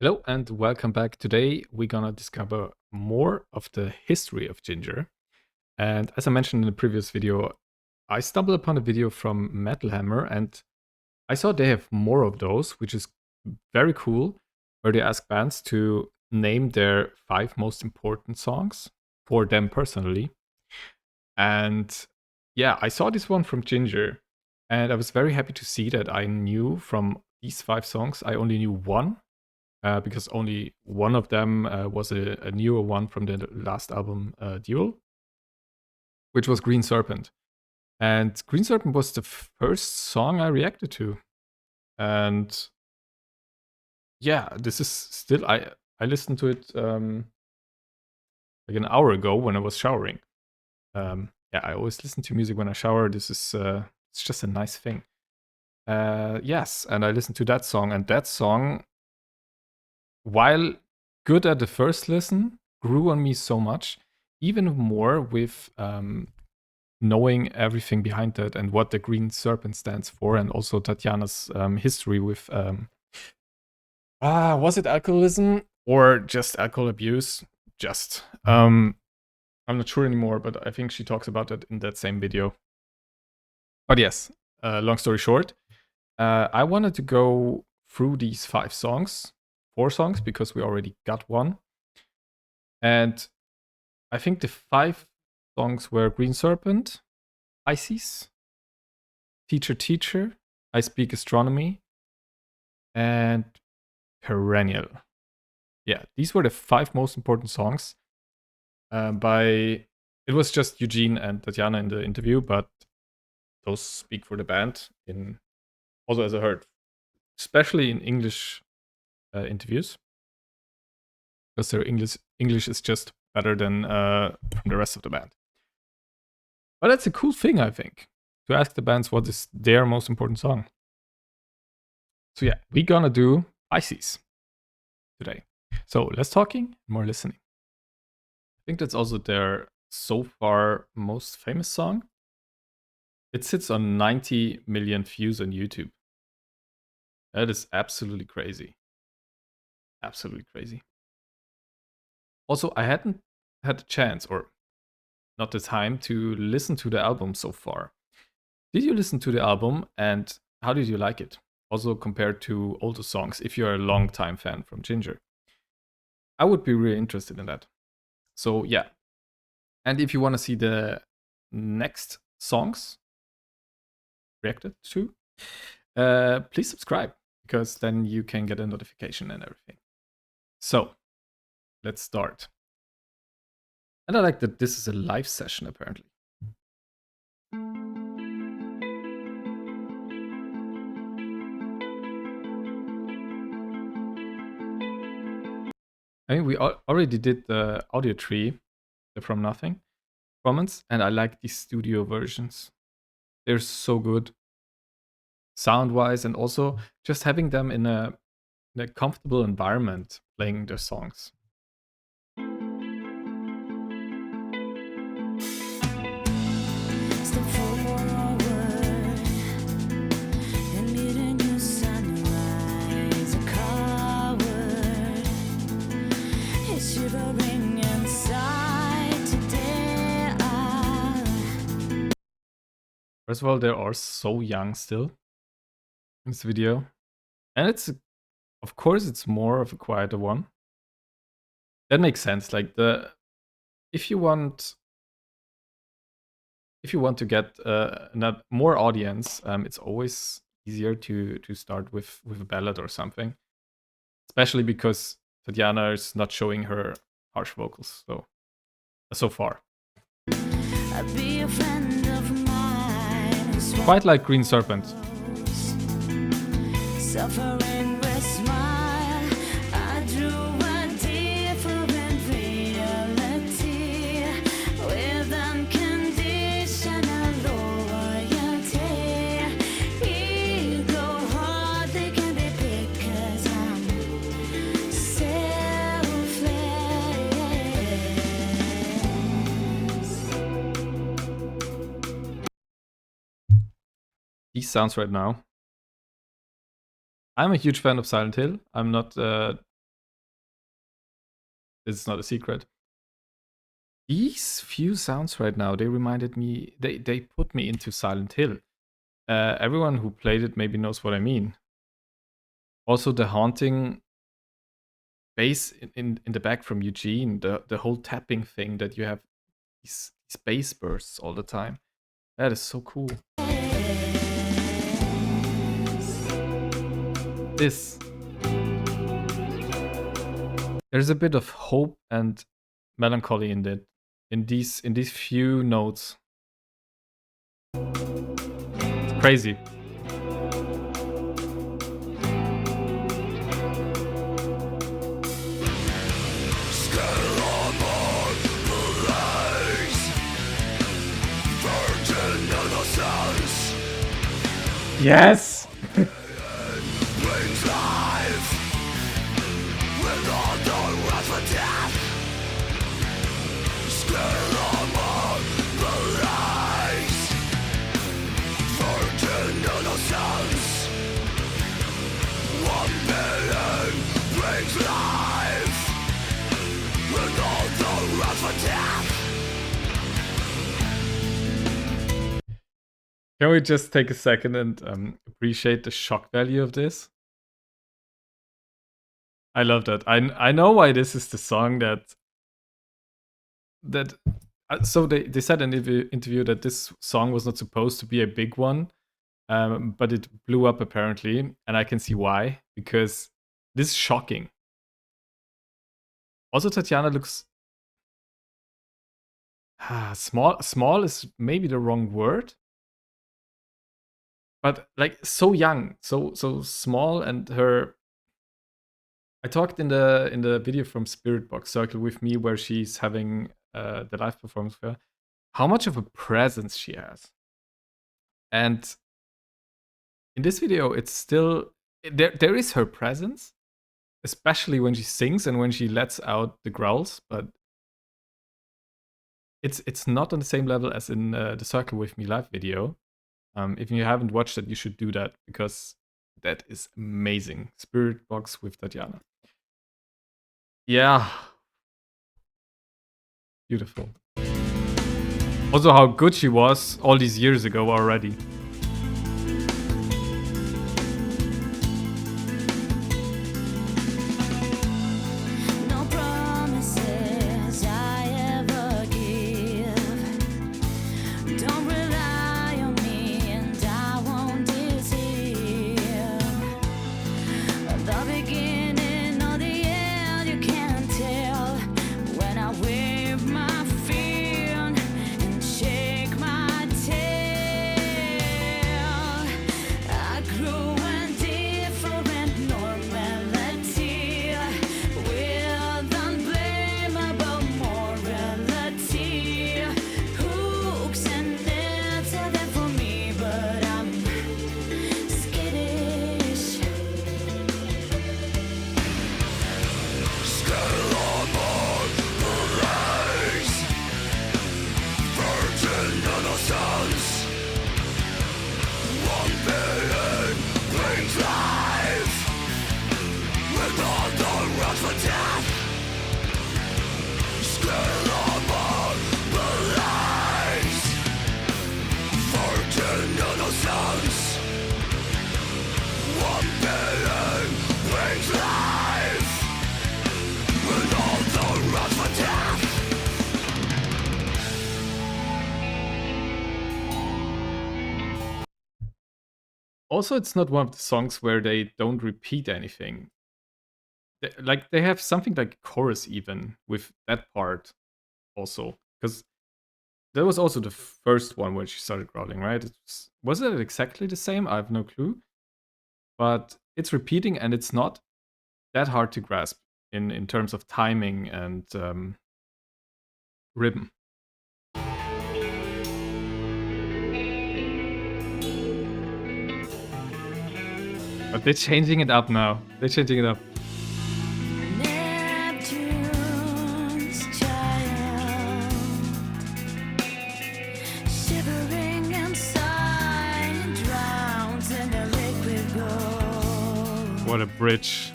Hello and welcome back. Today we're gonna discover more of the history of Jinjer. And as I mentioned in the previous video, I stumbled upon a video from Metal Hammer and I saw they have more of those, which is very cool, where they ask bands to name their 5 most important songs for them personally. And yeah, I saw this one from Jinjer and I was very happy to see that I knew from these 5 songs, I only knew one because only one of them was a newer one from the last album, Duel, which was Green Serpent. And Green Serpent was the first song I reacted to. And yeah, this is still, I listened to it like an hour ago when I was showering. Yeah, I always listen to music when I shower. This is, it's just a nice thing. Yes, and I listened to that song, and that song, while good at the first listen, grew on me so much, even more with knowing everything behind that and what the Green Serpent stands for, and also Tatiana's history with was it alcoholism or just alcohol abuse? Just I'm not sure anymore, but I think she talks about it in that same video. But yes, long story short, I wanted to go through these 4 songs, because we already got one. And I think the 5 songs were Green Serpent, Pisces, Teacher Teacher, I Speak Astronomy, and Perennial. Yeah, these were the 5 most important songs. It was just Eugene and Tatiana in the interview, but those speak for the band. Also, as I heard, especially in English interviews, because their English is just better than from the rest of the band. But that's a cool thing, I think, to ask the bands what is their most important song. So yeah, we're gonna do Pisces today. So less talking, more listening. I think that's also their so far most famous song. It sits on 90 million views on YouTube. That is absolutely crazy. Absolutely crazy. Also, I hadn't had the chance, or not the time, to listen to the album so far. Did you listen to the album, and how did you like it? Also compared to older songs, if you're a long-time fan from Jinjer. I would be really interested in that. So yeah. And if you want to see the next songs reacted to, please subscribe, because then you can get a notification and everything. So let's start. And I like that this is a live session, apparently. I mean, we already did the audio tree, the From Nothing performance, and I like these studio versions. They're so good, sound-wise, and also just having them in a comfortable environment playing their songs. Step forward and meet a new sunrise. A coward is shivering inside today. First of all, they are so young still in this video. And it's, of course, it's more of a quieter one. That makes sense. Like if you want to get more audience, it's always easier to start with a ballad or something. Especially because Tatiana is not showing her harsh vocals so far. Be a friend of mine. Quite like Green Serpent. Suffering with smile. I drew a different reality with unconditional loyalty. Ego heart, they can be big 'cause I'm selfless. These sounds right now. I'm a huge fan of Silent Hill. I'm not It's not a secret. These few sounds right now, they reminded me, they put me into Silent Hill. Everyone who played it maybe knows what I mean. Also, the haunting bass in the back from Eugene, the whole tapping thing that you have these bass bursts all the time. That is so cool. This. There's a bit of hope and melancholy in these few notes. It's crazy. Yes. Can we just take a second and appreciate the shock value of this? I love that. I know why this is the song that so they said in the interview that this song was not supposed to be a big one, but it blew up apparently, and I can see why, because this is shocking. Also, Tatiana looks small is maybe the wrong word, but like so young, so small, and her. I talked in the video from Spirit Box Circle with me where she's having the live performance for her, how much of a presence she has. And in this video, it's still there is her presence, especially when she sings and when she lets out the growls, but it's not on the same level as in the Circle with Me live video. If you haven't watched it, you should do that because that is amazing. Spirit Box with Tatiana. Yeah. Beautiful. Also, how good she was all these years ago already. No promises I ever give. Don't rely on me and I won't deceive. The beginning or the end, you can't tell. When I wave my fear and shake my tail, I grew a different normality with unblameable morality. Hooks and nets are there for me, but I'm skittish. Also, it's not one of the songs where they don't repeat anything. Like they have something like chorus even with that part also, because that was also the first one when she started growling, right? Was it exactly the same? I have no clue. But it's repeating and it's not that hard to grasp in terms of timing and rhythm. But they're changing it up now. They're changing it up. Neptune's child, shivering inside, drowns in the liquid gold. What a bridge.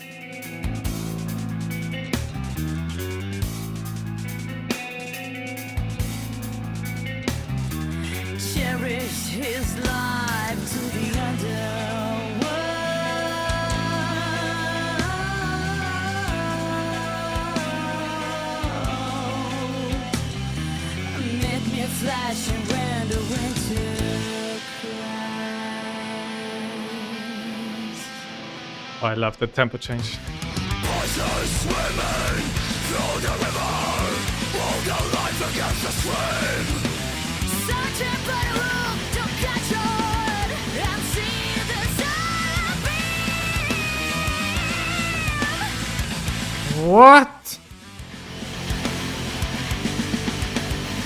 Oh, I love the tempo change. Voices swimming through the river, all the life against the stream. Searching for the room to catch on and see the sun beam. What?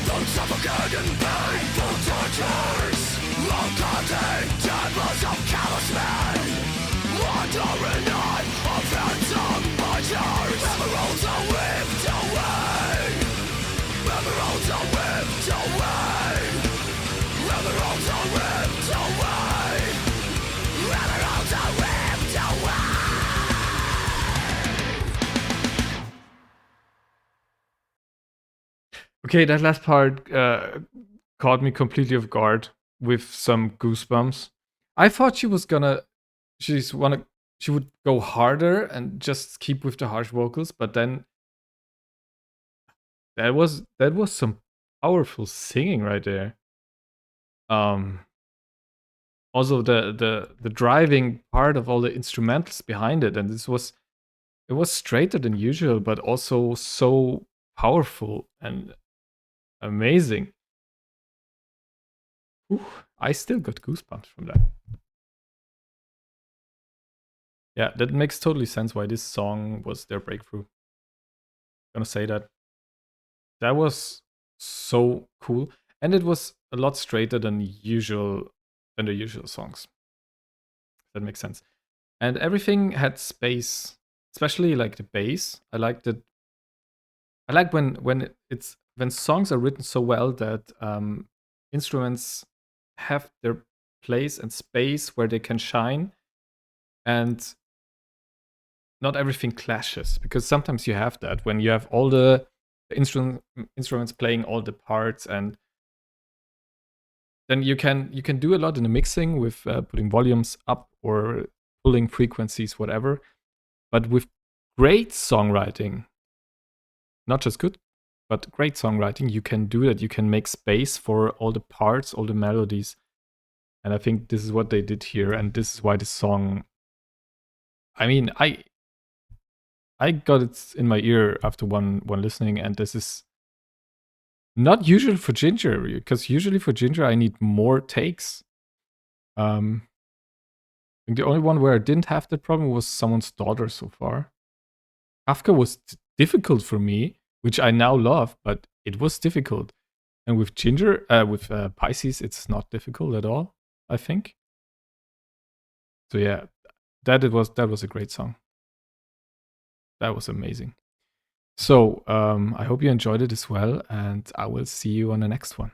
Don't suffocate in painful tortures, long-cutting chambers of callous men, wandering on a phantom butchers. Emeralds are whipped away, emeralds are whipped away, emeralds are whipped away, emeralds are whipped away. Okay, that last part caught me completely off guard with some goosebumps. I thought she would go harder and just keep with the harsh vocals, but then that was some powerful singing right there. Also the driving part of all the instrumentals behind it, and it was straighter than usual, but also so powerful and amazing. Ooh, I still got goosebumps from that. Yeah, that makes totally sense why this song was their breakthrough. Gonna say that. That was so cool. And it was a lot straighter than the usual songs. That makes sense. And everything had space, especially like the bass. I like that. I like when songs are written so well that instruments have their place and space where they can shine, and not everything clashes, because sometimes you have that when you have all the instruments playing all the parts, and then you can do a lot in the mixing with putting volumes up or pulling frequencies, whatever. But with great songwriting, not just good, but great songwriting, you can do that. You can make space for all the parts, all the melodies. And I think this is what they did here, and this is why this song, I mean, I got it in my ear after one listening, and this is not usual for Jinjer, because usually for Jinjer I need more takes. I think the only one where I didn't have that problem was Someone's Daughter so far. Kafka was difficult for me, which I now love, but it was difficult. And with Jinjer, with Pisces, it's not difficult at all, I think. So yeah, that was a great song. That was amazing. So I hope you enjoyed it as well, and I will see you on the next one.